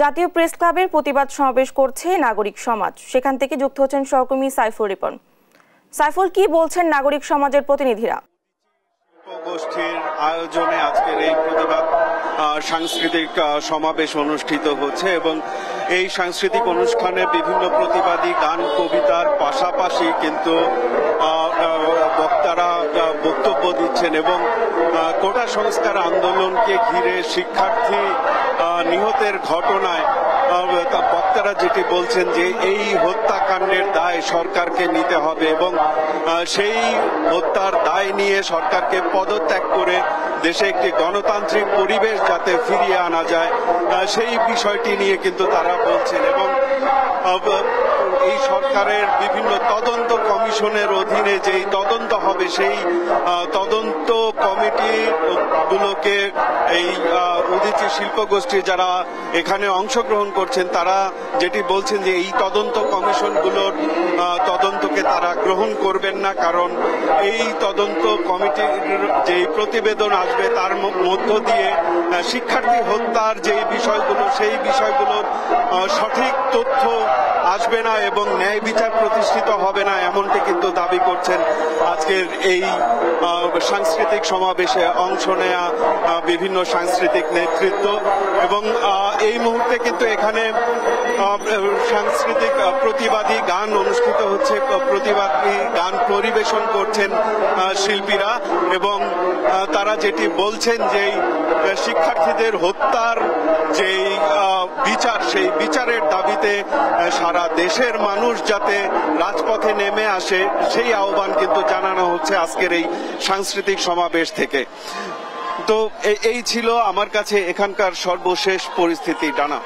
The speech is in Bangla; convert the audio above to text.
জাতীয় প্রেস ক্লাবের প্রতিবাদ সমাবেশ করছে নাগরিক সমাজ। সেখান থেকে যুক্ত হচ্ছেন সহকর্মী সাইফুল রিপন। সাইফুল, কি বলছেন নাগরিক সমাজের প্রতিনিধিরা? গোষ্ঠীর আয়োজনে আজকের এই প্রতিবাদ সাংস্কৃতিক সমাবেশ অনুষ্ঠিত হচ্ছে এবং এই সাংস্কৃতিক অনুষ্ঠানে বিভিন্ন প্রতিবাদী গান কবিতার পাশাপাশি কিন্তু বক্তারা বক্তব্য দিচ্ছেন এবং কোটা সংস্কার আন্দোলনকে ঘিরে শিক্ষার্থী নিহতের ঘটনায় বক্তারা যেটি বলছেন যে এই হত্যাকাণ্ডের দায় সরকারকে নিতে হবে এবং সেই হত্যার দায় নিয়ে সরকারকে পদত্যাগ করে দেশে একটি গণতান্ত্রিক পরিবেশ যাতে ফিরিয়ে আনা যায় সেই বিষয়টি নিয়ে কিন্তু তারা বলছেন এবং এই সরকারের বিভিন্ন তদন্ত কমিশনের অধীনে যেই তদন্ত হবে সেই তদন্ত কমিটিগুলোকে এই উদীচী শিল্পগোষ্ঠী যারা এখানে অংশগ্রহণ করছেন তারা যেটি বলছেন যে এই তদন্ত কমিশনগুলোর তদন্তকে তারা গ্রহণ করবেন না, কারণ এই তদন্ত কমিটির যে প্রতিবেদন আসবে তার মধ্য দিয়ে শিক্ষার্থী হত্যার যে বিষয়গুলো সেই বিষয়গুলোর সঠিক তথ্য আসবে না এবং ন্যায় বিচার প্রতিষ্ঠিত হবে না, এমনটি কিন্তু দাবি করছেন আজকের এই সাংস্কৃতিক সমাবেশে অংশ নেয়া বিভিন্ন সাংস্কৃতিক নেতৃত্ব। এবং এই মুহূর্তে কিন্তু এখানে সাংস্কৃতিক প্রতিবাদী গান অনুষ্ঠিত হচ্ছে, প্রতিবাদী গান পরিবেশন করছেন শিল্পীরা এবং তারা যেটি বলছেন যে শিক্ষার্থীদের হত্যার যেই বিচার সেই বিচারের দাবিতে সারা দেশের মানুষ যাতে রাজপথে নেমে আসে সেই আহ্বান কিন্তু জানানো হচ্ছে আজকের এই সাংস্কৃতিক সমাবেশ থেকে। তো এই ছিল আমার কাছে এখানকার সর্বশেষ পরিস্থিতি। ডানা।